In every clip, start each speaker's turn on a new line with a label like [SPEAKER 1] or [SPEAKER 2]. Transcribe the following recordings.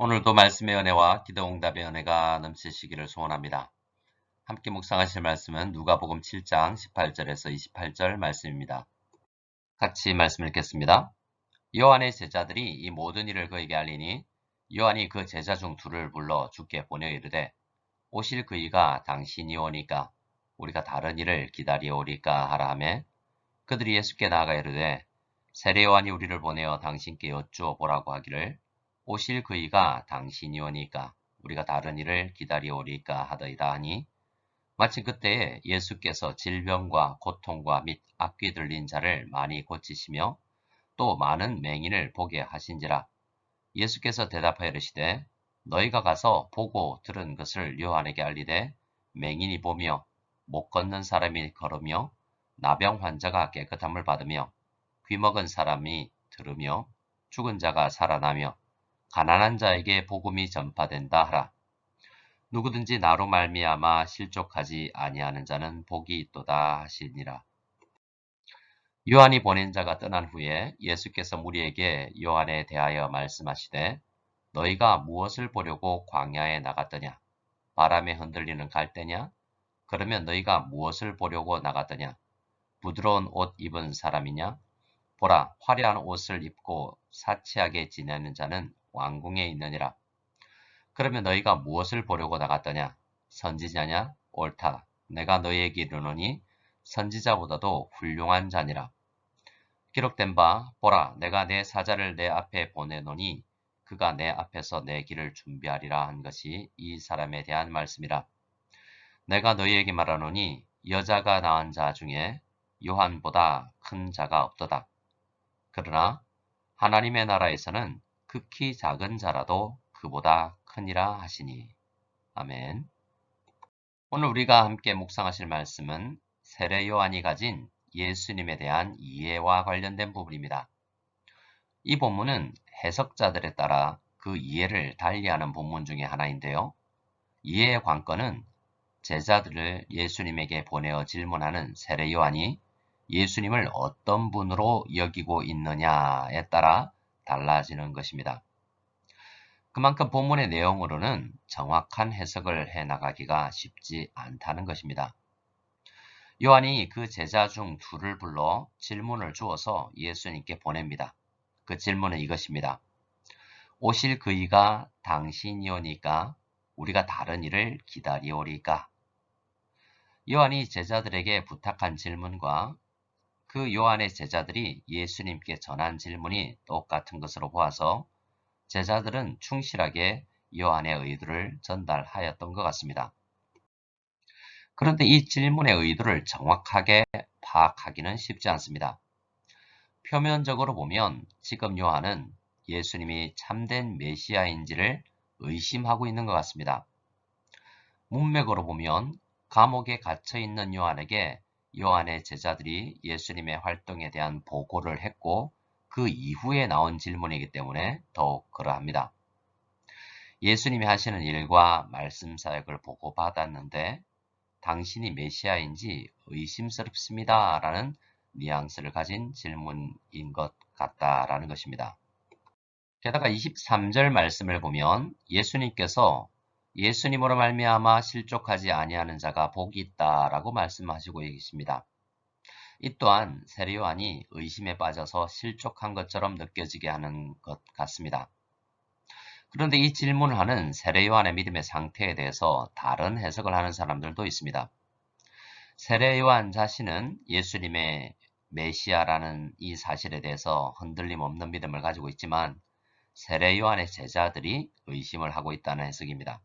[SPEAKER 1] 오늘도 말씀의 은혜와 기도응답의 은혜가 넘치시기를 소원합니다. 함께 묵상하실 말씀은 누가복음 7장 18절에서 28절 말씀입니다. 같이 말씀 읽겠습니다. 요한의 제자들이 이 모든 일을 그에게 알리니 요한이 그 제자 중 둘을 불러 주께 보내 이르되 오실 그이가 당신이 오니까 우리가 다른 일을 기다리오리까 하라 하매 그들이 예수께 나아가 이르되 세례 요한이 우리를 보내어 당신께 여쭈어 보라고 하기를 오실 그이가 당신이 오니까 우리가 다른 일을 기다리오리까 하더이다 하니 마침 그때에 예수께서 질병과 고통과 및 악귀 들린 자를 많이 고치시며 또 많은 맹인을 보게 하신지라. 예수께서 대답하여 이르시되 너희가 가서 보고 들은 것을 요한에게 알리되 맹인이 보며 못 걷는 사람이 걸으며 나병 환자가 깨끗함을 받으며 귀먹은 사람이 들으며 죽은 자가 살아나며 가난한 자에게 복음이 전파된다 하라. 누구든지 나로 말미암아 실족하지 아니하는 자는 복이 있도다 하시니라. 요한이 보낸 자가 떠난 후에 예수께서 무리에게 요한에 대하여 말씀하시되 너희가 무엇을 보려고 광야에 나갔더냐? 바람에 흔들리는 갈대냐? 그러면 너희가 무엇을 보려고 나갔더냐? 부드러운 옷 입은 사람이냐? 보라, 화려한 옷을 입고 사치하게 지내는 자는 왕궁에 있느니라. 그러면 너희가 무엇을 보려고 나갔더냐? 선지자냐? 옳다. 내가 너희에게 이르노니 선지자보다도 훌륭한 자니라. 기록된 바 보라 내가 내 사자를 내 앞에 보내노니 그가 내 앞에서 내 길을 준비하리라 한 것이 이 사람에 대한 말씀이라. 내가 너희에게 말하노니 여자가 낳은 자 중에 요한보다 큰 자가 없도다. 그러나 하나님의 나라에서는 극히 작은 자라도 그보다 크니라 하시니. 아멘. 오늘 우리가 함께 묵상하실 말씀은 세례 요한이 가진 예수님에 대한 이해와 관련된 부분입니다. 이 본문은 해석자들에 따라 그 이해를 달리하는 본문 중에 하나인데요. 이해의 관건은 제자들을 예수님에게 보내어 질문하는 세례 요한이 예수님을 어떤 분으로 여기고 있느냐에 따라 달라지는 것입니다. 그만큼 본문의 내용으로는 정확한 해석을 해나가기가 쉽지 않다는 것입니다. 요한이 그 제자 중 둘을 불러 질문을 주어서 예수님께 보냅니다. 그 질문은 이것입니다. 오실 그이가 당신이오니까 우리가 다른 일을 기다리오리까? 요한이 제자들에게 부탁한 질문과 그 요한의 제자들이 예수님께 전한 질문이 똑같은 것으로 보아서 제자들은 충실하게 요한의 의도를 전달하였던 것 같습니다. 그런데 이 질문의 의도를 정확하게 파악하기는 쉽지 않습니다. 표면적으로 보면 지금 요한은 예수님이 참된 메시아인지를 의심하고 있는 것 같습니다. 문맥으로 보면 감옥에 갇혀 있는 요한에게 요한의 제자들이 예수님의 활동에 대한 보고를 했고 그 이후에 나온 질문이기 때문에 더욱 그러합니다. 예수님이 하시는 일과 말씀 사역을 보고받았는데 당신이 메시아인지 의심스럽습니다. 라는 뉘앙스를 가진 질문인 것 같다라는 것입니다. 게다가 23절 말씀을 보면 예수님께서 예수님으로 말미암아 실족하지 아니하는 자가 복이 있다라고 말씀하시고 계십니다. 이 또한 세례 요한이 의심에 빠져서 실족한 것처럼 느껴지게 하는 것 같습니다. 그런데 이 질문을 하는 세례 요한의 믿음의 상태에 대해서 다른 해석을 하는 사람들도 있습니다. 세례 요한 자신은 예수님의 메시아라는 이 사실에 대해서 흔들림 없는 믿음을 가지고 있지만 세례 요한의 제자들이 의심을 하고 있다는 해석입니다.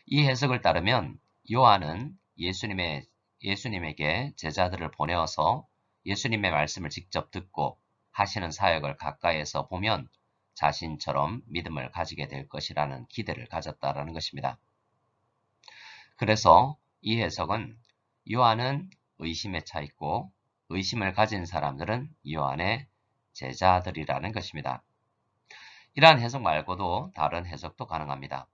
[SPEAKER 1] 이 해석을 따르면 요한은 예수님에게 제자들을 보내어서 예수님의 말씀을 직접 듣고 하시는 사역을 가까이에서 보면 자신처럼 믿음을 가지게 될 것이라는 기대를 가졌다라는 것입니다. 그래서 이 해석은 요한은 의심에 차 있고 의심을 가진 사람들은 요한의 제자들이라는 것입니다. 이러한 해석 말고도 다른 해석도 가능합니다.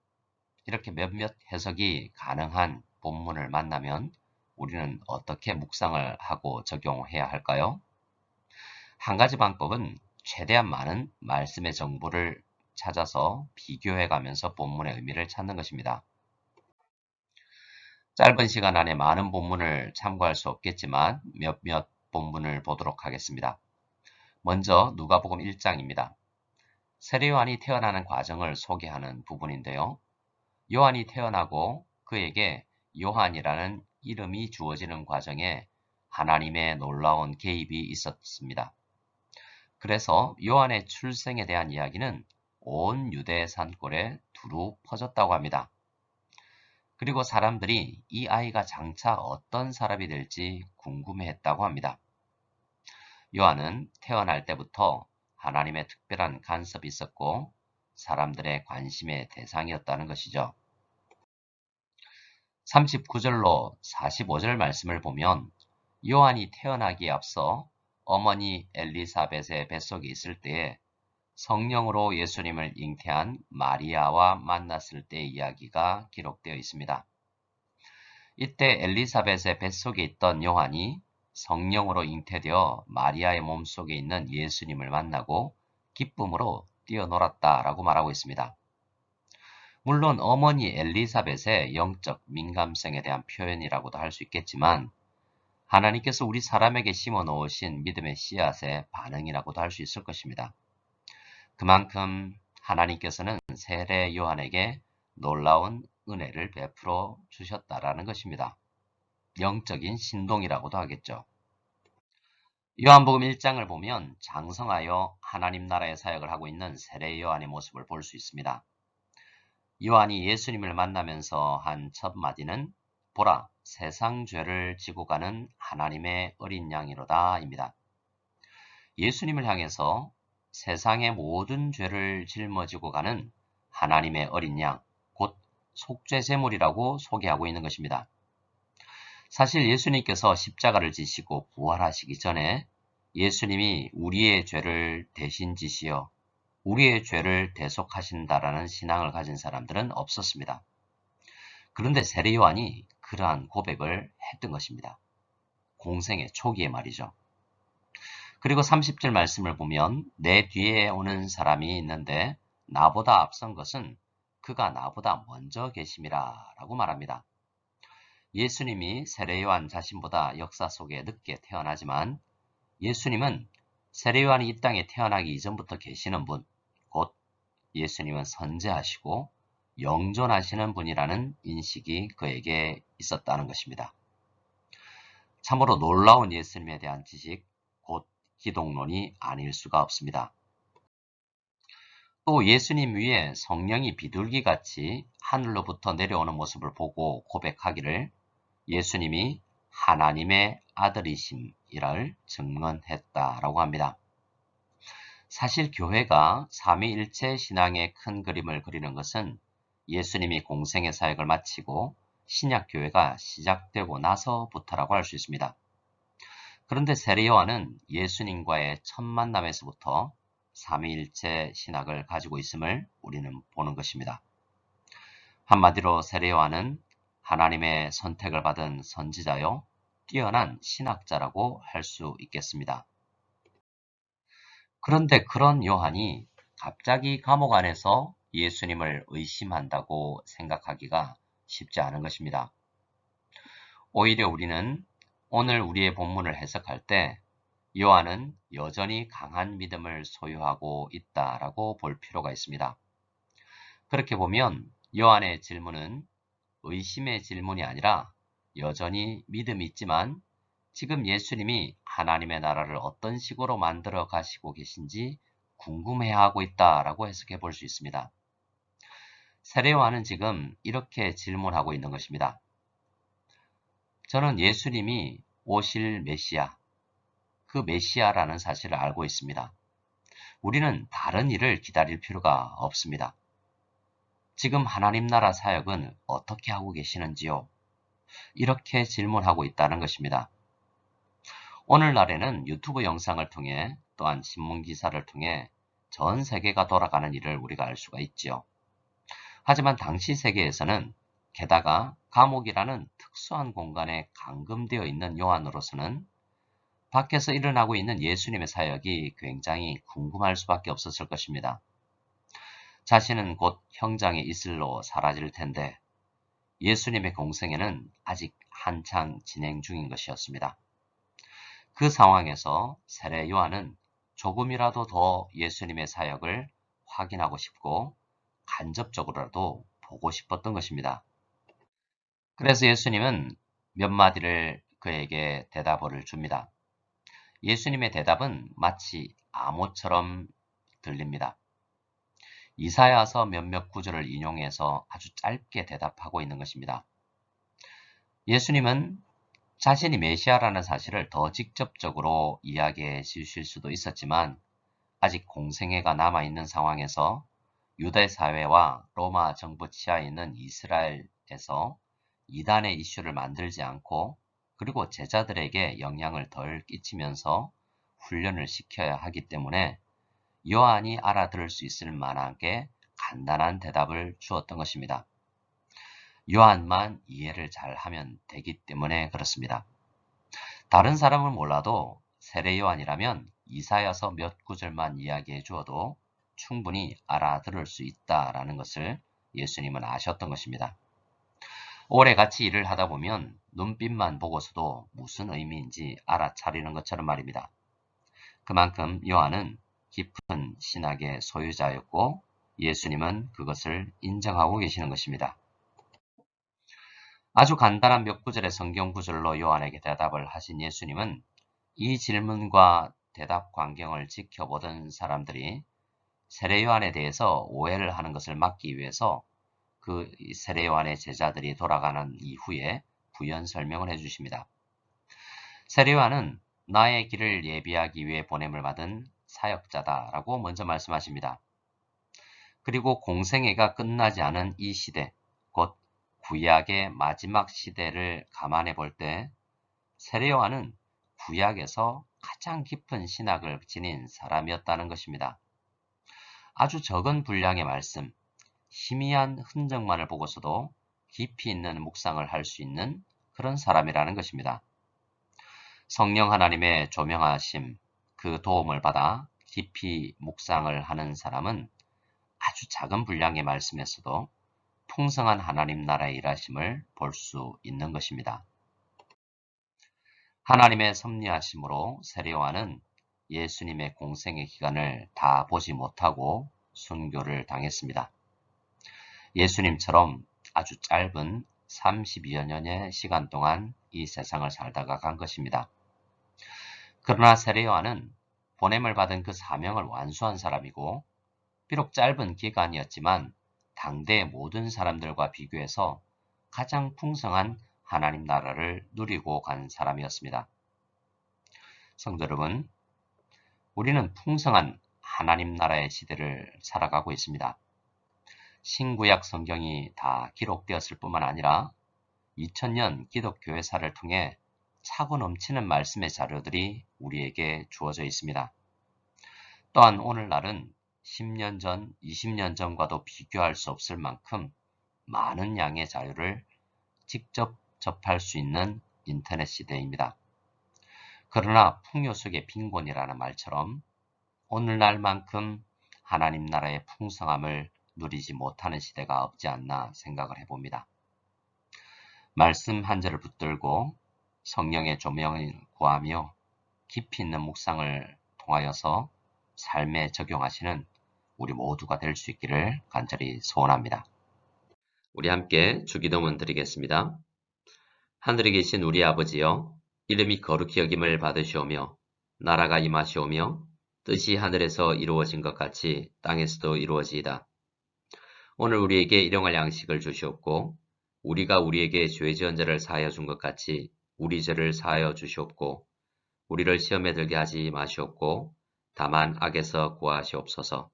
[SPEAKER 1] 이렇게 몇몇 해석이 가능한 본문을 만나면 우리는 어떻게 묵상을 하고 적용해야 할까요? 한 가지 방법은 최대한 많은 말씀의 정보를 찾아서 비교해가면서 본문의 의미를 찾는 것입니다. 짧은 시간 안에 많은 본문을 참고할 수 없겠지만 몇몇 본문을 보도록 하겠습니다. 먼저 누가복음 1장입니다. 세례 요한이 태어나는 과정을 소개하는 부분인데요. 요한이 태어나고 그에게 요한이라는 이름이 주어지는 과정에 하나님의 놀라운 개입이 있었습니다. 그래서 요한의 출생에 대한 이야기는 온 유대 산골에 두루 퍼졌다고 합니다. 그리고 사람들이 이 아이가 장차 어떤 사람이 될지 궁금해했다고 합니다. 요한은 태어날 때부터 하나님의 특별한 간섭이 있었고 사람들의 관심의 대상이었다는 것이죠. 39절로 45절 말씀을 보면 요한이 태어나기에 앞서 어머니 엘리사벳의 뱃속에 있을 때에 성령으로 예수님을 잉태한 마리아와 만났을 때의 이야기가 기록되어 있습니다. 이때 엘리사벳의 뱃속에 있던 요한이 성령으로 잉태되어 마리아의 몸속에 있는 예수님을 만나고 기쁨으로 뛰어놀았다라고 말하고 있습니다. 물론 어머니 엘리사벳의 영적 민감성에 대한 표현이라고도 할 수 있겠지만 하나님께서 우리 사람에게 심어 놓으신 믿음의 씨앗의 반응이라고도 할 수 있을 것입니다. 그만큼 하나님께서는 세례 요한에게 놀라운 은혜를 베풀어 주셨다라는 것입니다. 영적인 신동이라고도 하겠죠. 요한복음 1장을 보면 장성하여 하나님 나라의 사역을 하고 있는 세례 요한의 모습을 볼 수 있습니다. 요한이 예수님을 만나면서 한 첫 마디는 보라, 세상 죄를 지고 가는 하나님의 어린 양이로다입니다. 예수님을 향해서 세상의 모든 죄를 짊어지고 가는 하나님의 어린 양, 곧 속죄제물이라고 소개하고 있는 것입니다. 사실 예수님께서 십자가를 지시고 부활하시기 전에 예수님이 우리의 죄를 대신 지시어 우리의 죄를 대속하신다라는 신앙을 가진 사람들은 없었습니다. 그런데 세례 요한이 그러한 고백을 했던 것입니다. 공생의 초기에 말이죠. 그리고 30절 말씀을 보면 내 뒤에 오는 사람이 있는데 나보다 앞선 것은 그가 나보다 먼저 계심이라 라고 말합니다. 예수님이 세례 요한 자신보다 역사 속에 늦게 태어나지만 예수님은 세례 요한이 이 땅에 태어나기 이전부터 계시는 분, 곧 예수님은 선지하시고 영존하시는 분이라는 인식이 그에게 있었다는 것입니다. 참으로 놀라운 예수님에 대한 지식, 곧 기독론이 아닐 수가 없습니다. 또 예수님 위에 성령이 비둘기같이 하늘로부터 내려오는 모습을 보고 고백하기를 예수님이 하나님의 아들이심이를 증언했다라고 합니다. 사실 교회가 삼위일체 신앙의 큰 그림을 그리는 것은 예수님이 공생의 사역을 마치고 신약교회가 시작되고 나서부터라고 할 수 있습니다. 그런데 세례 요한은 예수님과의 첫 만남에서부터 삼위일체 신학을 가지고 있음을 우리는 보는 것입니다. 한마디로 세례 요한은 하나님의 선택을 받은 선지자요, 뛰어난 신학자라고 할 수 있겠습니다. 그런데 그런 요한이 갑자기 감옥 안에서 예수님을 의심한다고 생각하기가 쉽지 않은 것입니다. 오히려 우리는 오늘 우리의 본문을 해석할 때 요한은 여전히 강한 믿음을 소유하고 있다라고 볼 필요가 있습니다. 그렇게 보면 요한의 질문은 의심의 질문이 아니라 여전히 믿음이 있지만 지금 예수님이 하나님의 나라를 어떤 식으로 만들어 가시고 계신지 궁금해하고 있다라고 해석해 볼 수 있습니다. 세례 요한은 지금 이렇게 질문하고 있는 것입니다. 저는 예수님이 오실 메시아, 그 메시아라는 사실을 알고 있습니다. 우리는 다른 일을 기다릴 필요가 없습니다. 지금 하나님 나라 사역은 어떻게 하고 계시는지요? 이렇게 질문하고 있다는 것입니다. 오늘날에는 유튜브 영상을 통해 또한 신문 기사를 통해 전 세계가 돌아가는 일을 우리가 알 수가 있지요. 하지만 당시 세계에서는 게다가 감옥이라는 특수한 공간에 감금되어 있는 요한으로서는 밖에서 일어나고 있는 예수님의 사역이 굉장히 궁금할 수밖에 없었을 것입니다. 자신은 곧 형장의 이슬로 사라질 텐데 예수님의 공생애는 아직 한창 진행 중인 것이었습니다. 그 상황에서 세례 요한은 조금이라도 더 예수님의 사역을 확인하고 싶고 간접적으로라도 보고 싶었던 것입니다. 그래서 예수님은 몇 마디를 그에게 대답을 줍니다. 예수님의 대답은 마치 암호처럼 들립니다. 이사야서 몇몇 구절을 인용해서 아주 짧게 대답하고 있는 것입니다. 예수님은 자신이 메시아라는 사실을 더 직접적으로 이야기해 주실 수도 있었지만 아직 공생애가 남아있는 상황에서 유대 사회와 로마 정부 치하에 있는 이스라엘에서 이단의 이슈를 만들지 않고 그리고 제자들에게 영향을 덜 끼치면서 훈련을 시켜야 하기 때문에 요한이 알아들을 수 있을 만하게 간단한 대답을 주었던 것입니다. 요한만 이해를 잘 하면 되기 때문에 그렇습니다. 다른 사람은 몰라도 세례 요한이라면 이사야서 몇 구절만 이야기해 주어도 충분히 알아들을 수 있다라는 것을 예수님은 아셨던 것입니다. 오래 같이 일을 하다 보면 눈빛만 보고서도 무슨 의미인지 알아차리는 것처럼 말입니다. 그만큼 요한은 깊은 신학의 소유자였고 예수님은 그것을 인정하고 계시는 것입니다. 아주 간단한 몇 구절의 성경 구절로 요한에게 대답을 하신 예수님은 이 질문과 대답 광경을 지켜보던 사람들이 세례 요한에 대해서 오해를 하는 것을 막기 위해서 그 세례 요한의 제자들이 돌아가는 이후에 부연 설명을 해주십니다. 세례 요한은 나의 길을 예비하기 위해 보냄을 받은 사역자다라고 먼저 말씀하십니다. 그리고 공생애가 끝나지 않은 이 시대, 곧 구약의 마지막 시대를 감안해 볼 때 세례 요한은 구약에서 가장 깊은 신학을 지닌 사람이었다는 것입니다. 아주 적은 분량의 말씀, 희미한 흔적만을 보고서도 깊이 있는 묵상을 할 수 있는 그런 사람이라는 것입니다. 성령 하나님의 조명하심, 그 도움을 받아 깊이 묵상을 하는 사람은 아주 작은 분량의 말씀에서도 풍성한 하나님 나라의 일하심을 볼 수 있는 것입니다. 하나님의 섭리하심으로 세례 요한은 예수님의 공생의 기간을 다 보지 못하고 순교를 당했습니다. 예수님처럼 아주 짧은 30여 년의 시간 동안 이 세상을 살다가 간 것입니다. 그러나 세례 요한은 보냄을 받은 그 사명을 완수한 사람이고 비록 짧은 기간이었지만 당대의 모든 사람들과 비교해서 가장 풍성한 하나님 나라를 누리고 간 사람이었습니다. 성도 여러분, 우리는 풍성한 하나님 나라의 시대를 살아가고 있습니다. 신구약 성경이 다 기록되었을 뿐만 아니라 2000년 기독교회사를 통해 차고 넘치는 말씀의 자료들이 우리에게 주어져 있습니다. 또한 오늘날은 10년 전, 20년 전과도 비교할 수 없을 만큼 많은 양의 자료를 직접 접할 수 있는 인터넷 시대입니다. 그러나 풍요 속의 빈곤이라는 말처럼 오늘날만큼 하나님 나라의 풍성함을 누리지 못하는 시대가 없지 않나 생각을 해봅니다. 말씀 한 절을 붙들고 성령의 조명을 구하며 깊이 있는 묵상을 통하여서 삶에 적용하시는 우리 모두가 될 수 있기를 간절히 소원합니다. 우리 함께 주기도문 드리겠습니다. 하늘에 계신 우리 아버지여, 이름이 거룩히 여김을 받으시오며 나라가 임하시오며 뜻이 하늘에서 이루어진 것 같이 땅에서도 이루어지이다. 오늘 우리에게 일용할 양식을 주시옵고 우리가 우리에게 죄 지은 자를 사하여 준 것 같이 우리 죄를 사하여 주시옵고 우리를 시험에 들게 하지 마시옵고 다만 악에서 구하시옵소서.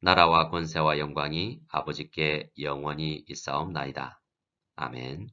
[SPEAKER 1] 나라와 권세와 영광이 아버지께 영원히 있사옵나이다. 아멘.